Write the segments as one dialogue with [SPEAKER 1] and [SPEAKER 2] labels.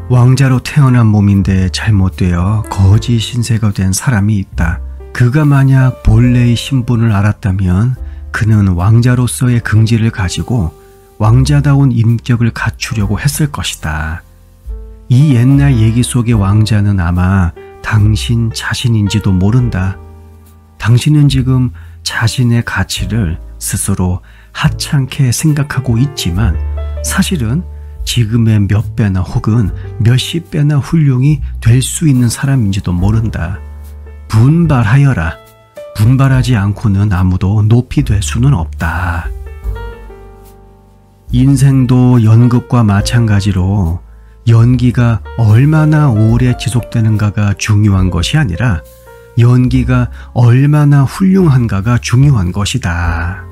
[SPEAKER 1] 왕자로 태어난 몸인데 잘못되어 거지 신세가 된 사람이 있다. 그가 만약 본래의 신분을 알았다면 그는 왕자로서의 긍지를 가지고 왕자다운 인격을 갖추려고 했을 것이다. 이 옛날 얘기 속의 왕자는 아마 당신 자신인지도 모른다. 당신은 지금 자신의 가치를 스스로 하찮게 생각하고 있지만 사실은 지금의 몇 배나 혹은 몇십 배나 훌륭히 될 수 있는 사람인지도 모른다. 분발하여라. 분발하지 않고는 아무도 높이 될 수는 없다. 인생도 연극과 마찬가지로 연기가 얼마나 오래 지속되는가가 중요한 것이 아니라 연기가 얼마나 훌륭한가가 중요한 것이다.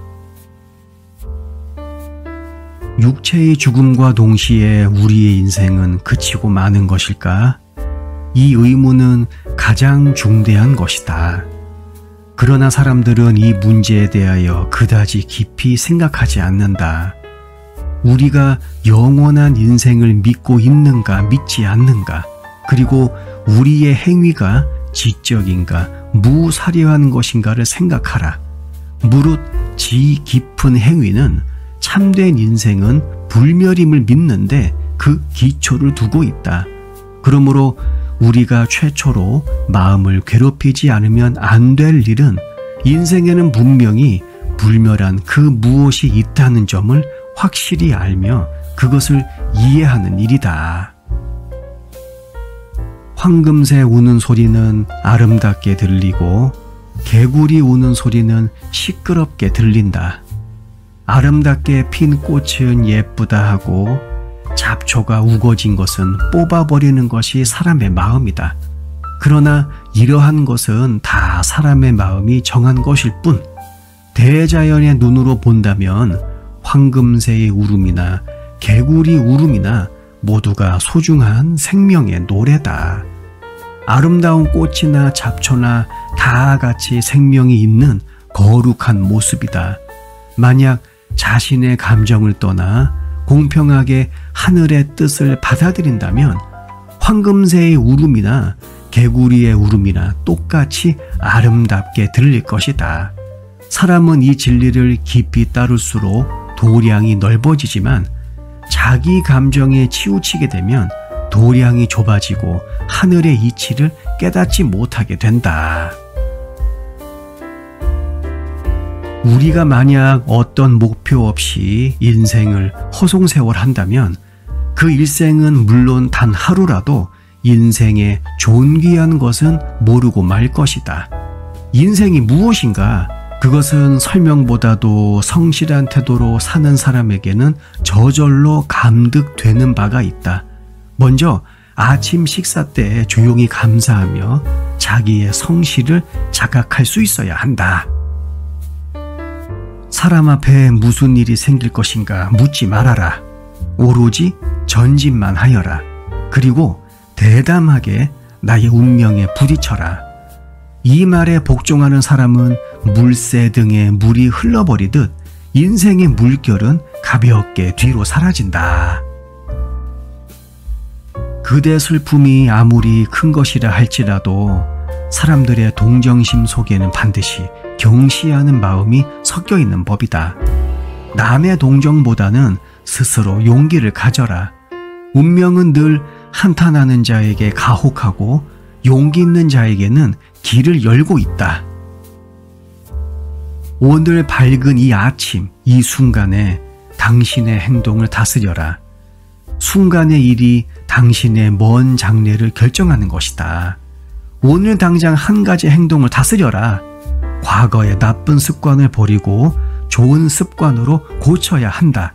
[SPEAKER 1] 육체의 죽음과 동시에 우리의 인생은 그치고 마는 것일까? 이 의문은 가장 중대한 것이다. 그러나 사람들은 이 문제에 대하여 그다지 깊이 생각하지 않는다. 우리가 영원한 인생을 믿고 있는가 믿지 않는가, 그리고 우리의 행위가 지적인가 무사려한 것인가를 생각하라. 무릇 지 깊은 행위는 참된 인생은 불멸임을 믿는데 그 기초를 두고 있다. 그러므로 우리가 최초로 마음을 괴롭히지 않으면 안 될 일은 인생에는 분명히 불멸한 그 무엇이 있다는 점을 확실히 알며 그것을 이해하는 일이다. 황금새 우는 소리는 아름답게 들리고 개구리 우는 소리는 시끄럽게 들린다. 아름답게 핀 꽃은 예쁘다 하고 잡초가 우거진 것은 뽑아버리는 것이 사람의 마음이다. 그러나 이러한 것은 다 사람의 마음이 정한 것일 뿐, 대자연의 눈으로 본다면 황금새의 울음이나 개구리 울음이나 모두가 소중한 생명의 노래다. 아름다운 꽃이나 잡초나 다 같이 생명이 있는 거룩한 모습이다. 만약 자신의 감정을 떠나 공평하게 하늘의 뜻을 받아들인다면 황금새의 울음이나 개구리의 울음이나 똑같이 아름답게 들릴 것이다. 사람은 이 진리를 깊이 따를수록 도량이 넓어지지만 자기 감정에 치우치게 되면 도량이 좁아지고 하늘의 이치를 깨닫지 못하게 된다. 우리가 만약 어떤 목표 없이 인생을 허송세월한다면 그 일생은 물론 단 하루라도 인생의 존귀한 것은 모르고 말 것이다. 인생이 무엇인가? 그것은 설명보다도 성실한 태도로 사는 사람에게는 저절로 감득되는 바가 있다. 먼저 아침 식사 때 조용히 감사하며 자기의 성실을 자각할 수 있어야 한다. 사람 앞에 무슨 일이 생길 것인가 묻지 말아라. 오로지 전진만 하여라. 그리고 대담하게 나의 운명에 부딪혀라. 이 말에 복종하는 사람은 물새 등에 물이 흘러버리듯 인생의 물결은 가볍게 뒤로 사라진다. 그대 슬픔이 아무리 큰 것이라 할지라도 사람들의 동정심 속에는 반드시 경시하는 마음이 섞여 있는 법이다. 남의 동정보다는 스스로 용기를 가져라. 운명은 늘 한탄하는 자에게 가혹하고 용기 있는 자에게는 길을 열고 있다. 오늘 밝은 이 아침, 이 순간에 당신의 행동을 다스려라. 순간의 일이 당신의 먼 장래를 결정하는 것이다. 오늘 당장 한 가지 행동을 다스려라. 과거의 나쁜 습관을 버리고 좋은 습관으로 고쳐야 한다.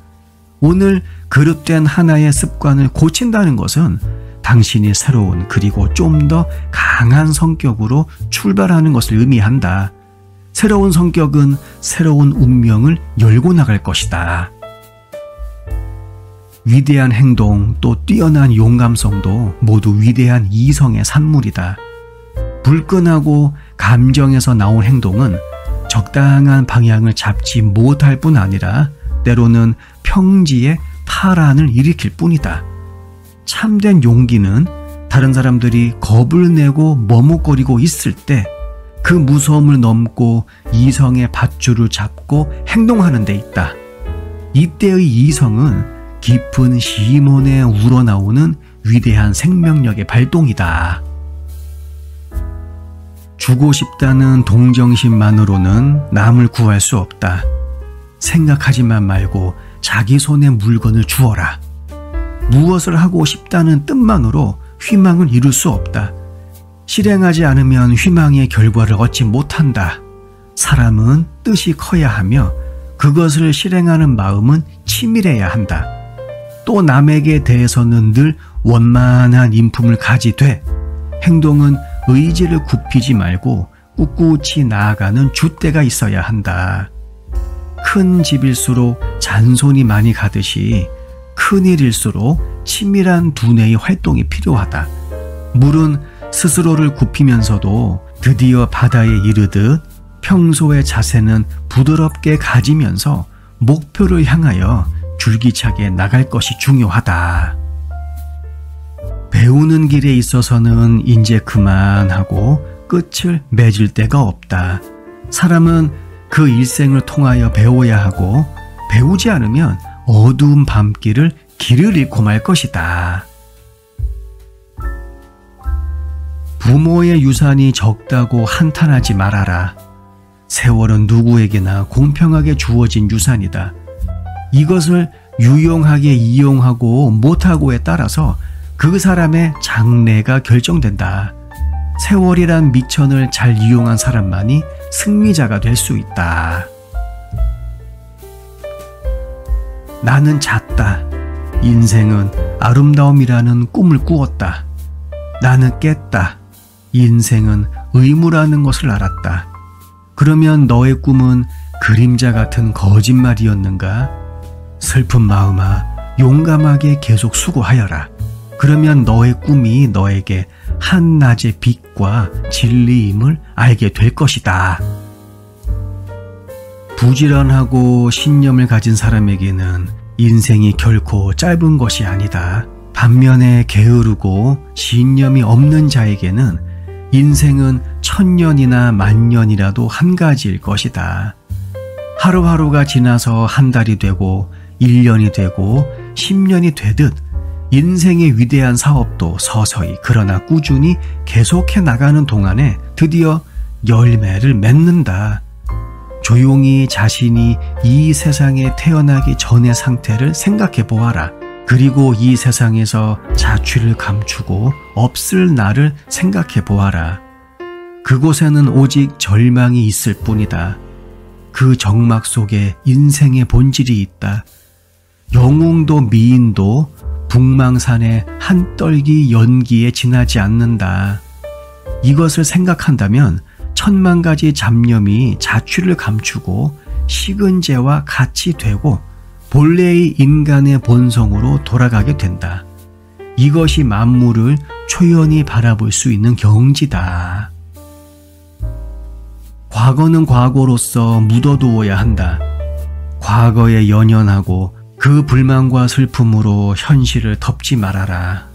[SPEAKER 1] 오늘 그릇된 하나의 습관을 고친다는 것은 당신이 새로운 그리고 좀 더 강한 성격으로 출발하는 것을 의미한다. 새로운 성격은 새로운 운명을 열고 나갈 것이다. 위대한 행동 또 뛰어난 용감성도 모두 위대한 이성의 산물이다. 불끈하고 감정에서 나온 행동은 적당한 방향을 잡지 못할 뿐 아니라 때로는 평지에 파란을 일으킬 뿐이다. 참된 용기는 다른 사람들이 겁을 내고 머뭇거리고 있을 때 그 무서움을 넘고 이성의 밧줄을 잡고 행동하는 데 있다. 이때의 이성은 깊은 시몬에 우러나오는 위대한 생명력의 발동이다. 주고 싶다는 동정심만으로는 남을 구할 수 없다. 생각하지만 말고 자기 손에 물건을 주어라. 무엇을 하고 싶다는 뜻만으로 희망을 이룰 수 없다. 실행하지 않으면 희망의 결과를 얻지 못한다. 사람은 뜻이 커야 하며 그것을 실행하는 마음은 치밀해야 한다. 또 남에게 대해서는 늘 원만한 인품을 가지되 행동은 의지를 굽히지 말고 꿋꿋이 나아가는 줏대가 있어야 한다. 큰 집일수록 잔손이 많이 가듯이 큰 일일수록 치밀한 두뇌의 활동이 필요하다. 물은 스스로를 굽히면서도 드디어 바다에 이르듯 평소의 자세는 부드럽게 가지면서 목표를 향하여 줄기차게 나갈 것이 중요하다. 배우는 길에 있어서는 이제 그만하고 끝을 맺을 데가 없다. 사람은 그 일생을 통하여 배워야 하고 배우지 않으면 어두운 밤길을 길을 잃고 말 것이다. 부모의 유산이 적다고 한탄하지 말아라. 세월은 누구에게나 공평하게 주어진 유산이다. 이것을 유용하게 이용하고 못하고에 따라서 그 사람의 장래가 결정된다. 세월이란 미천을 잘 이용한 사람만이 승리자가 될 수 있다. 나는 잤다. 인생은 아름다움이라는 꿈을 꾸었다. 나는 깼다. 인생은 의무라는 것을 알았다. 그러면 너의 꿈은 그림자 같은 거짓말이었는가? 슬픈 마음아, 용감하게 계속 수고하여라. 그러면 너의 꿈이 너에게 한낮의 빛과 진리임을 알게 될 것이다. 부지런하고 신념을 가진 사람에게는 인생이 결코 짧은 것이 아니다. 반면에 게으르고 신념이 없는 자에게는 인생은 1000년이나 만년이라도 한 가지일 것이다. 하루하루가 지나서 한 달이 되고 1년이 되고 10년이 되듯 인생의 위대한 사업도 서서히 그러나 꾸준히 계속해 나가는 동안에 드디어 열매를 맺는다. 조용히 자신이 이 세상에 태어나기 전의 상태를 생각해 보아라. 그리고 이 세상에서 자취를 감추고 없을 날을 생각해 보아라. 그곳에는 오직 절망이 있을 뿐이다. 그 정막 속에 인생의 본질이 있다. 영웅도 미인도 북망산의 한 떨기 연기에 지나지 않는다. 이것을 생각한다면 1000만가지 잡념이 자취를 감추고 식은재와 같이 되고 본래의 인간의 본성으로 돌아가게 된다. 이것이 만물을 초연히 바라볼 수 있는 경지다. 과거는 과거로서 묻어두어야 한다. 과거에 연연하고 그 불만과 슬픔으로 현실을 덮지 말아라.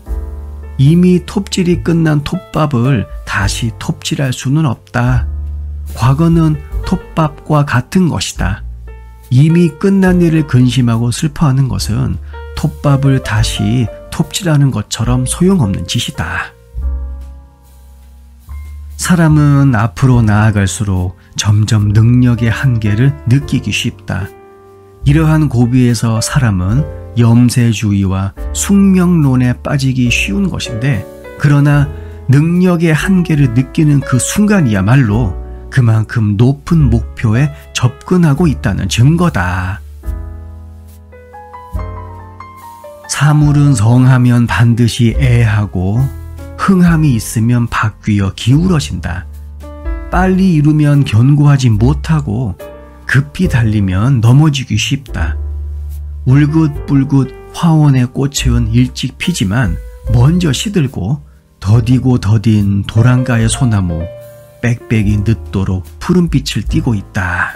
[SPEAKER 1] 이미 톱질이 끝난 톱밥을 다시 톱질할 수는 없다. 과거는 톱밥과 같은 것이다. 이미 끝난 일을 근심하고 슬퍼하는 것은 톱밥을 다시 톱질하는 것처럼 소용없는 짓이다. 사람은 앞으로 나아갈수록 점점 능력의 한계를 느끼기 쉽다. 이러한 고비에서 사람은 염세주의와 숙명론에 빠지기 쉬운 것인데, 그러나 능력의 한계를 느끼는 그 순간이야말로 그만큼 높은 목표에 접근하고 있다는 증거다. 사물은 성하면 반드시 애하고 흥함이 있으면 바뀌어 기울어진다. 빨리 이루면 견고하지 못하고 급히 달리면 넘어지기 쉽다. 울긋불긋 화원의 꽃은 일찍 피지만 먼저 시들고 더디고 더딘 도랑가의 소나무 빽빽이 늦도록 푸른빛을 띠고 있다.